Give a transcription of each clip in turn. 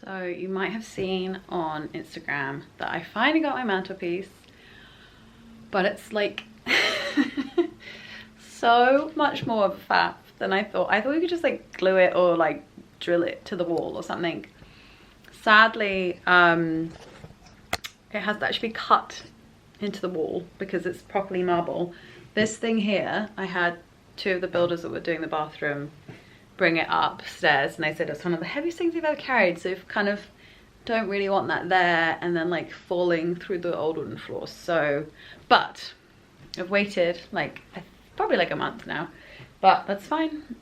So you might have seen on Instagram that I finally got my mantelpiece, but it's like so much more of a faff than I thought. I thought you could just like glue it or like drill it to the wall or something. Sadly, it has to actually be cut into the wall because it's properly marble. This thing here, I had two of the builders that were doing the bathroom bring it upstairs, and they said it's one of the heaviest things they've ever carried, so if kind of don't really want that there and then like falling through the old wooden floors. So, but I've waited like probably like a month now, but that's fine.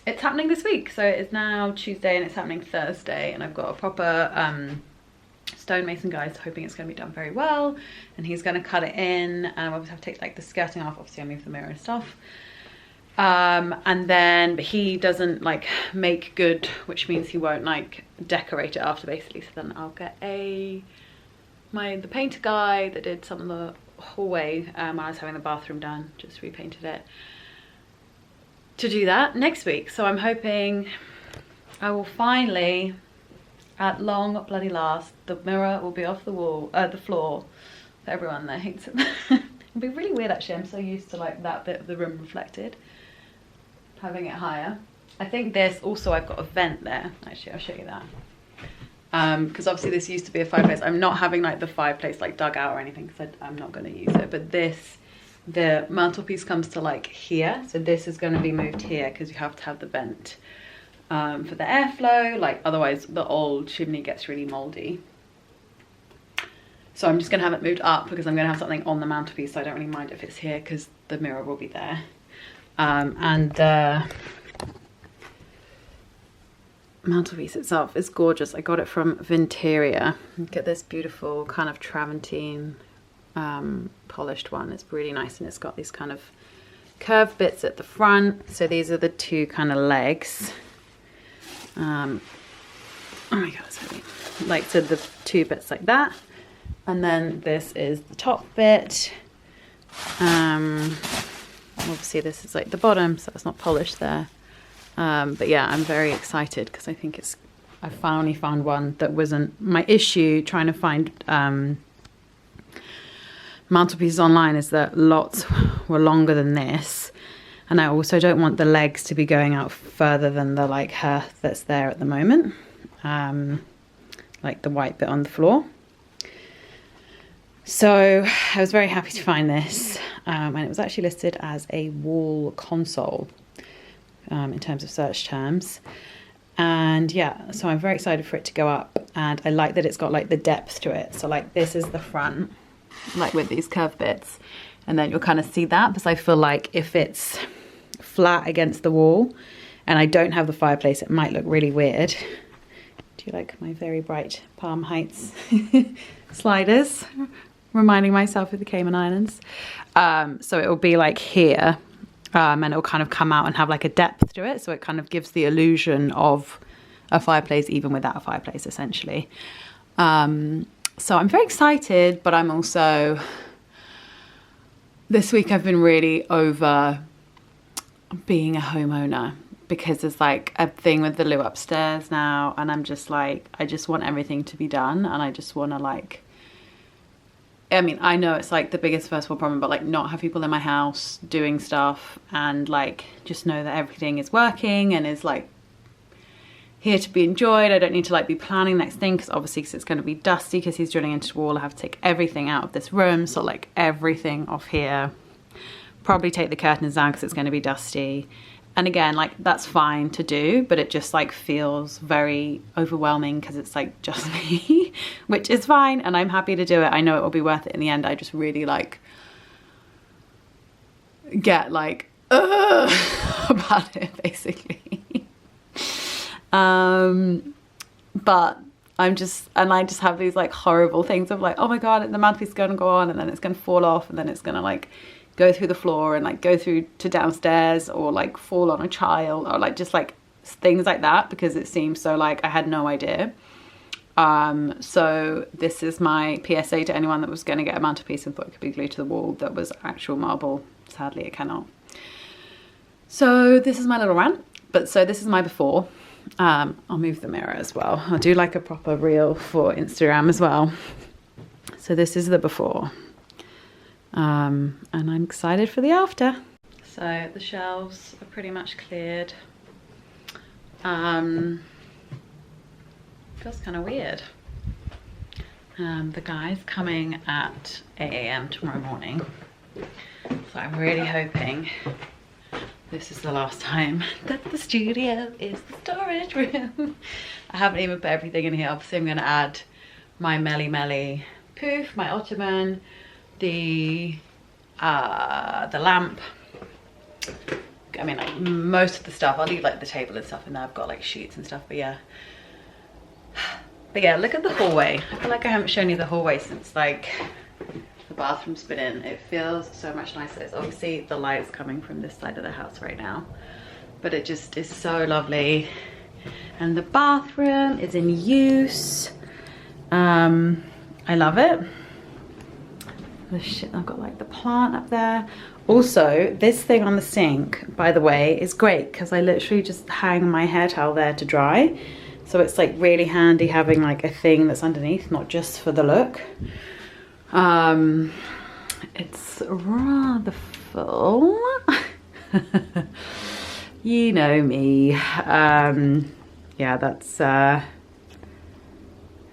It's happening this week, so it is now Tuesday and it's happening Thursday, and I've got a proper stonemason guy, so hoping it's going to be done very well, and he's going to cut it in, and I obviously have to take like the skirting off. Obviously I move the mirror and stuff, and then but he doesn't like make good, which means he won't like decorate it after, basically. So then I'll get the painter guy that did some of the hallway when I was having the bathroom done, just repainted it, to do that next week. So I'm hoping I will finally, at long bloody last, the mirror will be off the wall, the floor, for everyone that hates it. It'd be really weird actually. I'm so used to like that bit of the room reflected, having it higher. I think this also, I've got a vent there. Actually, I'll show you that. Because obviously this used to be a fireplace. I'm not having like the fireplace like dug out or anything because I'm not going to use it. But this, the mantelpiece comes to like here. So this is going to be moved here because you have to have the vent for the airflow. Like otherwise the old chimney gets really moldy. So I'm just going to have it moved up because I'm going to have something on the mantelpiece. So I don't really mind if it's here because the mirror will be there. Mantelpiece itself is gorgeous. I got it from Vinteria. Look at this beautiful kind of Travertine polished one. It's really nice, and it's got these kind of curved bits at the front. So these are the two kind of legs. Oh my god, it's heavy. Like, so the two bits like that, and then this is the top bit. Obviously this is like the bottom, so it's not polished there. But yeah, I'm very excited because I think I finally found one that wasn't my issue. Trying to find mantelpieces online is that lots were longer than this, and I also don't want the legs to be going out further than the like hearth that's there at the moment, like the white bit on the floor. So I was very happy to find this, and it was actually listed as a wall console in terms of search terms. And yeah, so I'm very excited for it to go up, and I like that it's got like the depth to it. So like this is the front, like with these curved bits, and then you'll kind of see that, because I feel like if it's flat against the wall and I don't have the fireplace, it might look really weird. Do you like my very bright Palm Heights sliders? Reminding myself of the Cayman Islands. So it will be like here, and it will kind of come out and have like a depth to it, so it kind of gives the illusion of a fireplace even without a fireplace, essentially. So I'm very excited, but I'm also, this week I've been really over being a homeowner, because there's like a thing with the loo upstairs now, and I'm just like, I just want everything to be done, and I just want to like, I mean, I know it's like the biggest first world problem, but like not have people in my house doing stuff, and like just know that everything is working and is like here to be enjoyed. I don't need to like be planning next thing, because obviously because it's going to be dusty because he's drilling into the wall. I have to take everything out of this room, so like everything off here, probably take the curtains down because it's going to be dusty. And again, like that's fine to do, but it just like feels very overwhelming because it's like just me, which is fine, and I'm happy to do it. I know it will be worth it in the end. I just really like get like about it, basically. But I'm just, and I just have these like horrible things of like, oh my god, the mantelpiece is going to go on, and then it's going to fall off, and then it's going to like go through the floor and like go through to downstairs, or like fall on a child, or like just like things like that, because it seems so like I had no idea. So this is my PSA to anyone that was going to get a mantelpiece and thought it could be glued to the wall that was actual marble. Sadly it cannot. So this is my little rant. But so this is my before. I'll move the mirror as well. I'll do like a proper reel for Instagram as well. So this is the before. And I'm excited for the after. So the shelves are pretty much cleared. Feels kind of weird. The guy's coming at 8 AM tomorrow morning. So I'm really hoping this is the last time that the studio is the storage room. I haven't even put everything in here. Obviously I'm going to add my Melly poof, my ottoman, the lamp. I mean, like most of the stuff. I'll leave like the table and stuff in there. I've got like sheets and stuff, but yeah. But yeah, look at the hallway. I feel like I haven't shown you the hallway since like the bathroom's been in. It feels so much nicer. It's obviously the light's coming from this side of the house right now, but it just is so lovely. And the bathroom is in use. I love it. I've got like the plant up there. Also, this thing on the sink, by the way, is great because I literally just hang my hair towel there to dry. So it's like really handy having like a thing that's underneath, not just for the look. It's rather full. You know me. Yeah, that's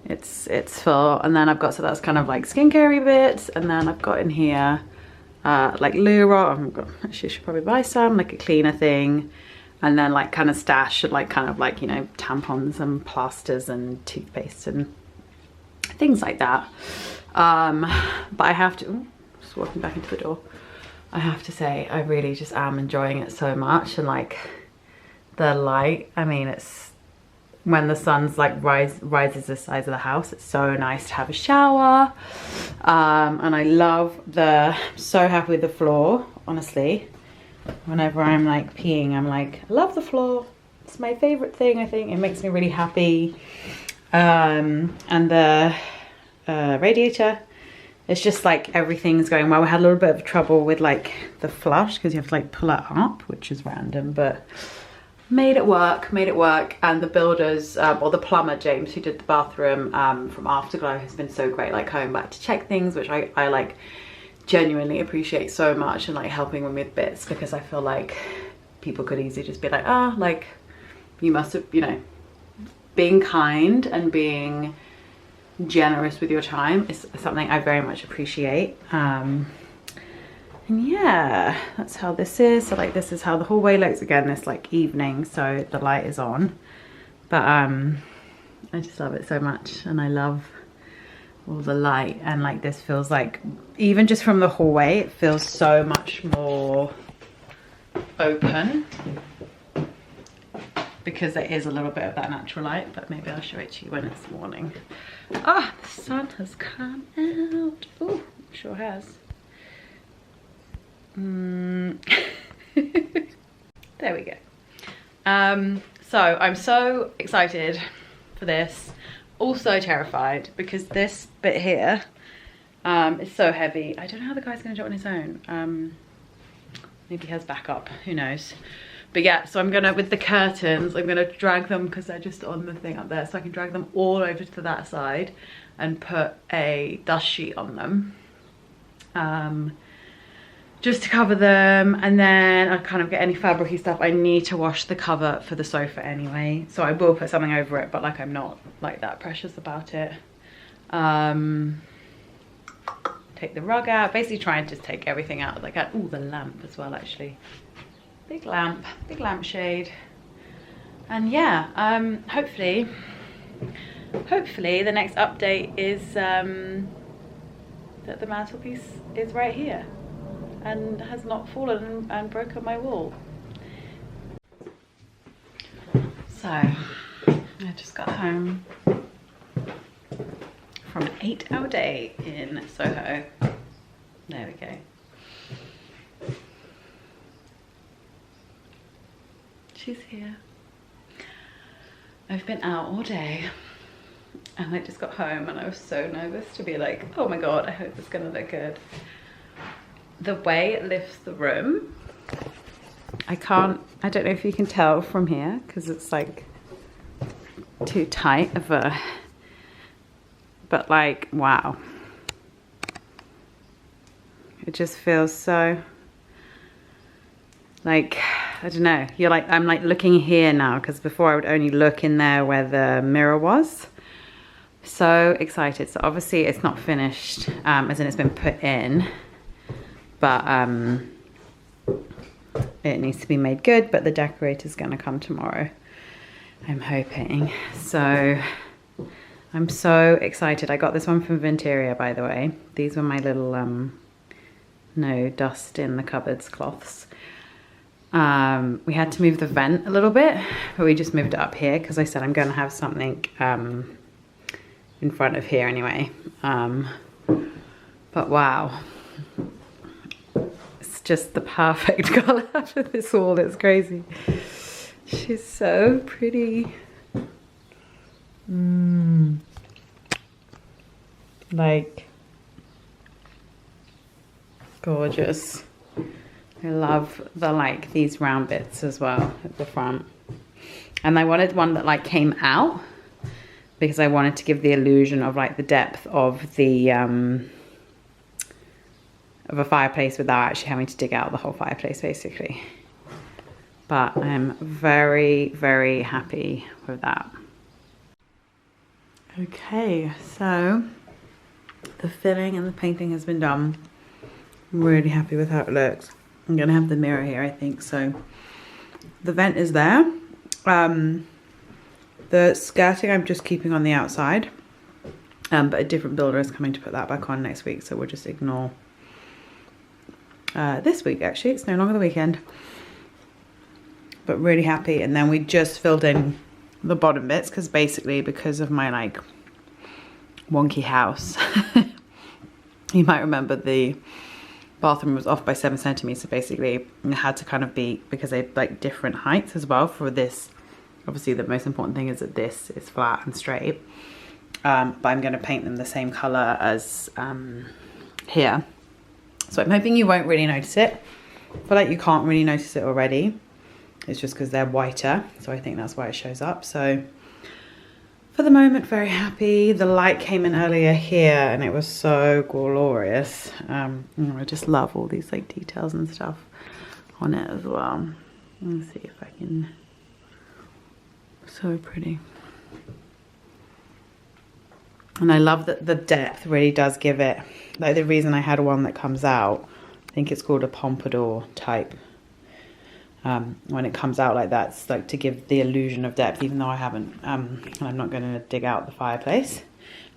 it's full. And then I've got, so that's kind of like skincare bits, and then I've got in here like loo roll. Actually, I should probably buy some, like a cleaner thing. And then like kind of stash, like kind of like, you know, tampons and plasters and toothpaste and things like that. But I have to, ooh, just walking back into the door. I have to say, I really just am enjoying it so much. And like the light, I mean, it's when the sun's like rises the size of the house, it's so nice to have a shower. And I love I'm so happy with the floor, honestly. Whenever I'm like peeing, I'm like, I love the floor. It's my favorite thing, I think. It makes me really happy. And the radiator, it's just like everything's going well. We had a little bit of trouble with like the flush because you have to like pull it up, which is random, but made it work. And the builders, or the plumber, James, who did the bathroom from Afterglow, has been so great, like coming back to check things, which I like genuinely appreciate so much, and like helping me with bits, because I feel like people could easily just be like, oh, like you must have, you know, being kind and being generous with your time is something I very much appreciate. And yeah, that's how this is. So like this is how the hallway looks. Again, this like evening, so the light is on, but I just love it so much, and I love all the light. And like this feels like, even just from the hallway, it feels so much more open because there is a little bit of that natural light. But maybe I'll show it to you when it's morning. Ah, the sun has come out. Oh, sure has. There we go. So I'm so excited for this. Also terrified because this bit here is so heavy. I don't know how the guy's gonna do it on his own. Maybe he has backup, who knows. But yeah, so I'm gonna, with the curtains, I'm gonna drag them, because they're just on the thing up there, so I can drag them all over to that side and put a dust sheet on them. Just to cover them, and then I kind of get any fabricy stuff. I need to wash the cover for the sofa anyway, so I will put something over it, but like I'm not like that precious about it. Take the rug out, basically try and just take everything out. Like, oh, the lamp as well, actually. Big lampshade. And yeah, hopefully the next update is that the mantelpiece is right here and has not fallen and broken my wall. So I just got home from an 8-hour day in Soho. There we go. She's here. I've been out all day and I just got home and I was so nervous to be like, oh my god, I hope it's gonna look good. The way it lifts the room, I don't know if you can tell from here because it's like too tight of a, but like, wow. It just feels so, like, I don't know, you're like, I'm like looking here now, because before I would only look in there where the mirror was. So excited. So obviously it's not finished, as in it's been put in, but it needs to be made good, but the decorator's gonna come tomorrow, I'm hoping. So I'm so excited. I got this one from Vinteria, by the way. These were my little no dust in the cupboards cloths. We had to move the vent a little bit, but we just moved it up here because I said I'm going to have something in front of here anyway. But wow, it's just the perfect color for this wall. It's crazy. She's so pretty. Like, gorgeous. I love the, like, these round bits as well at the front. And I wanted one that like came out because I wanted to give the illusion of like the depth of the of a fireplace without actually having to dig out the whole fireplace basically. But I'm very, very happy with that. Okay, so the filling and the painting has been done. I'm really happy with how it looks. I'm gonna have the mirror here, I think. So the vent is there. The skirting I'm just keeping on the outside, but a different builder is coming to put that back on next week, so we'll just ignore this week. Actually, it's no longer the weekend, but really happy. And then we just filled in the bottom bits because of my like wonky house. You might remember the bathroom was off by 7 centimeters, so basically it had to kind of be, because they like different heights as well for this. Obviously the most important thing is that this is flat and straight, but I'm going to paint them the same color as here, so I'm hoping you won't really notice it. I feel like you can't really notice it already. It's just because they're whiter, so I think that's why it shows up. So for the moment, very happy. The light came in earlier here and it was so glorious. I just love all these like details and stuff on it as well. Let's see if I can, so pretty. And I love that the depth really does give it, like the reason I had one that comes out, I think it's called a pompadour type. When it comes out like that, it's like to give the illusion of depth, even though I haven't, and I'm not going to dig out the fireplace.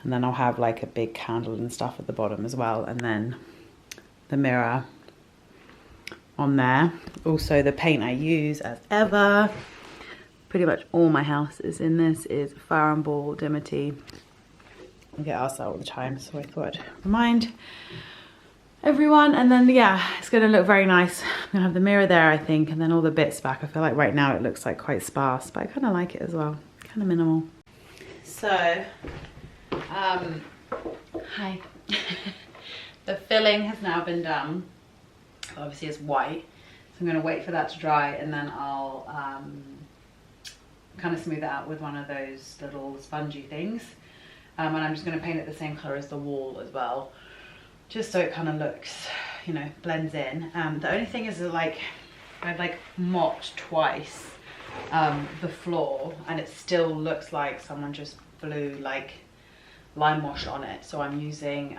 And then I'll have like a big candle and stuff at the bottom as well, and then the mirror on there. Also the paint I use as ever, pretty much all my house is in this, is Fire and Ball Dimity. I get asked that all the time, so I thought I'd remind everyone. And then yeah, it's gonna look very nice. I'm gonna have the mirror there, I think, and then all the bits back. I feel like right now it looks like quite sparse, but I kind of like it as well, kind of minimal. So hi. The filling has now been done. Obviously it's white, so I'm gonna wait for that to dry, and then I'll kind of smooth it out with one of those little spongy things, and I'm just gonna paint it the same color as the wall as well, just so it kind of looks, you know, blends in. The only thing is that like I've like mopped twice the floor, and it still looks like someone just blew like lime wash on it. So I'm using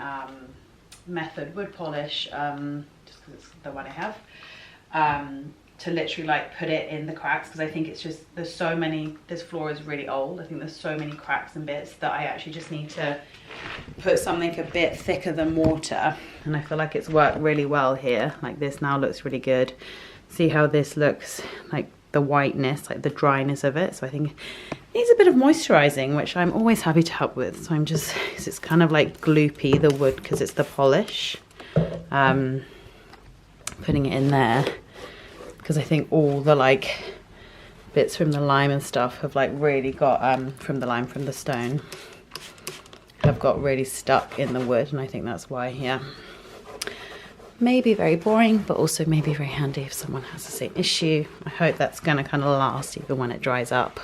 Method wood polish, just because it's the one I have, to literally like put it in the cracks, because I think it's just, there's so many, this floor is really old. I think there's so many cracks and bits that I actually just need to put something a bit thicker than water. And I feel like it's worked really well here. Like this now looks really good. See how this looks, like the whiteness, like the dryness of it. So I think it needs a bit of moisturizing, which I'm always happy to help with. So I'm just, cause it's kind of like gloopy, the wood, because it's the polish. Putting it in there, because I think all the like bits from the lime and stuff have like really got, from the stone, have got really stuck in the wood, and I think that's why, yeah. Maybe very boring, but also maybe very handy if someone has the same issue. I hope that's gonna kind of last even when it dries up.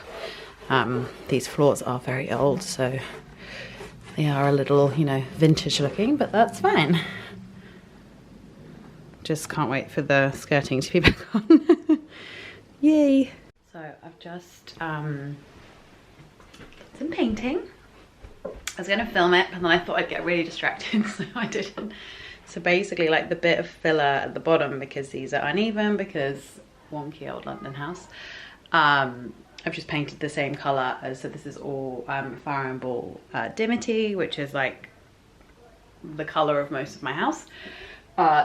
These floors are very old, so they are a little, you know, vintage looking, but that's fine. Just can't wait for the skirting to be back on. Yay! So I've just some painting. I was gonna film it, but then I thought I'd get really distracted, so I didn't. So basically, like the bit of filler at the bottom, because these are uneven, because wonky old London house, I've just painted the same colour as, so this is all Fire and Ball Dimity, which is like the colour of most of my house.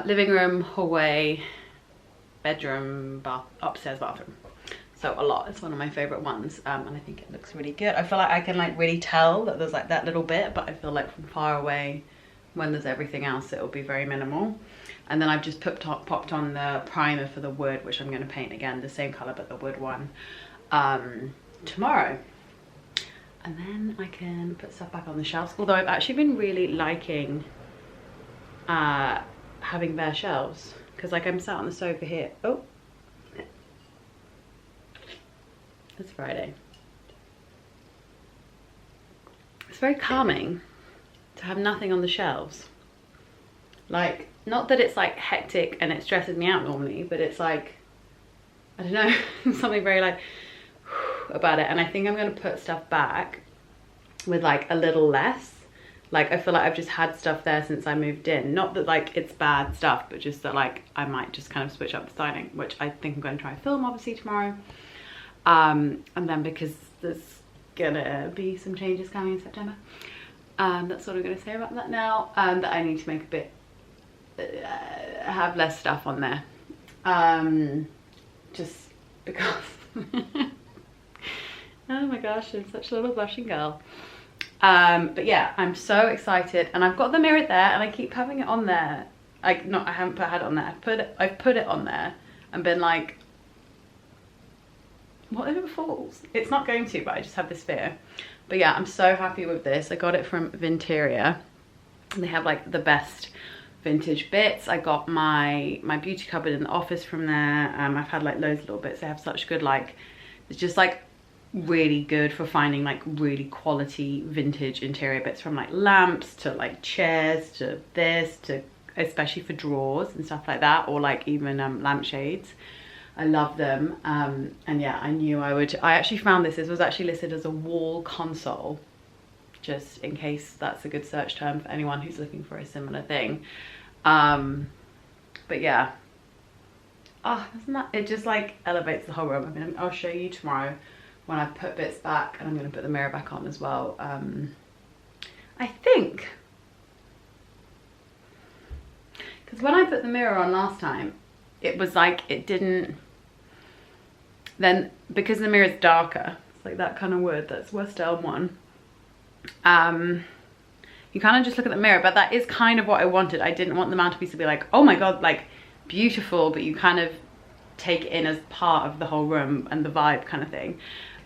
Living room, hallway, bedroom, upstairs bathroom. So a lot. It's one of my favourite ones, and I think it looks really good. I feel like I can like really tell that there's like that little bit, but I feel like from far away, when there's everything else, it'll be very minimal. And then I've just popped on the primer for the wood, which I'm going to paint again the same colour but the wood one tomorrow. And then I can put stuff back on the shelves, although I've actually been really liking having bare shelves, because like I'm sat on the sofa here. Oh, it's Friday. It's very calming to have nothing on the shelves. Like, not that it's like hectic and it stresses me out normally, but it's like, I don't know, something very like about it. And I think I'm going to put stuff back with like a little less. Like, I feel like I've just had stuff there since I moved in. Not that like it's bad stuff, but just that like I might just kind of switch up the styling, which I think I'm going to try and film obviously tomorrow. And then because there's gonna be some changes coming in September, that's what I'm gonna say about that now, that I need to make a bit, have less stuff on there, just because. Oh my gosh, I'm such a little blushing girl. But yeah, I'm so excited, and I've got the mirror there, and I keep having it on there. I haven't had it on there. I've put it on there and been like, what if it falls? It's not going to, but I just have this fear. But yeah, I'm so happy with this. I got it from Vinteria. They have like the best vintage bits. I got my beauty cupboard in the office from there. I've had like loads of little bits. They have such good, like, it's just like really good for finding like really quality vintage interior bits, from like lamps to like chairs to this, to especially for drawers and stuff like that, or like even lampshades. I love them, and yeah, I knew I would. I actually found this was actually listed as a wall console, just in case that's a good search term for anyone who's looking for a similar thing. But yeah, oh, isn't that, it just like elevates the whole room. I mean, I'll show you tomorrow when I've put bits back, and I'm going to put the mirror back on as well. I think, because when I put the mirror on last time, it was like, it didn't, then because the mirror is darker, it's like that kind of wood, that's West Elm one, you kind of just look at the mirror, but that is kind of what I wanted. I didn't want the mantelpiece to be like, oh my god, like beautiful, but you kind of take it in as part of the whole room and the vibe kind of thing.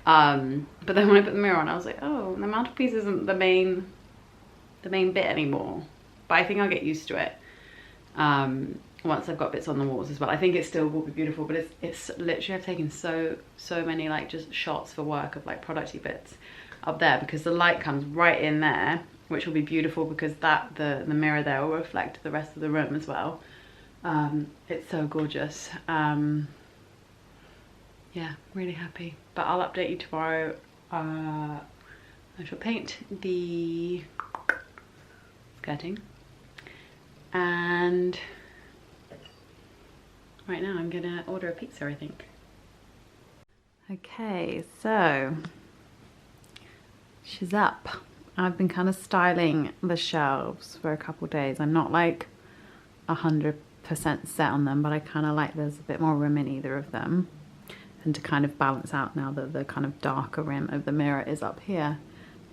But then when I put the mirror on, I was like, oh, the mantelpiece isn't the main bit anymore. But I think I'll get used to it once I've got bits on the walls as well. I think it still will be beautiful, but it's literally, I've taken so many like just shots for work of like producty bits up there, because the light comes right in there, which will be beautiful because that the mirror there will reflect the rest of the room as well. It's so gorgeous. Yeah, really happy. But I'll update you tomorrow. I shall paint the skirting, and right now I'm gonna order a pizza, I think. Okay, so she's up. I've been kind of styling the shelves for a couple days. I'm not like 100% set on them, but I kind of like there's a bit more room in either of them, and to kind of balance out now that the kind of darker rim of the mirror is up here.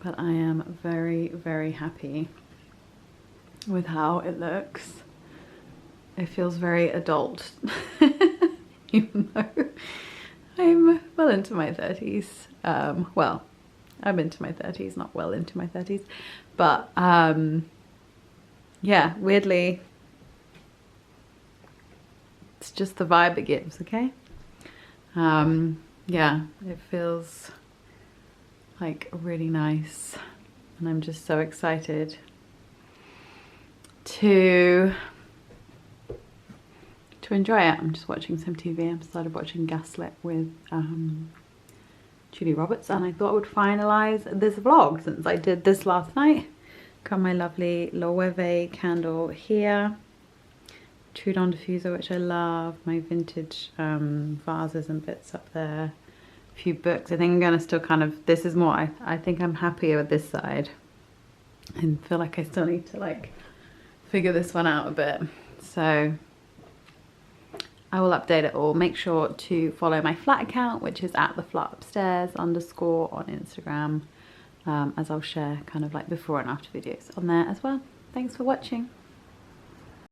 But I am very happy with how it looks. It feels very adult, even though I'm well into my 30s. Well, I'm into my 30s, not well into my 30s. But yeah, weirdly, it's just the vibe it gives, okay? Yeah, it feels like really nice, and I'm just so excited to enjoy it. I'm just watching some TV. I started watching Gaslit with Julie Roberts, and I thought I would finalize this vlog since I did this last night. Got my lovely Loewe candle here, Trudon diffuser, which I love, my vintage vases and bits up there, a few books. I think I'm gonna still kind of, this is more, I think I'm happier with this side, and feel like I still need to like figure this one out a bit. So I will update it all. Make sure to follow my flat account, which is at @theflatupstairs_ on Instagram, as I'll share kind of like before and after videos on there as well. Thanks for watching.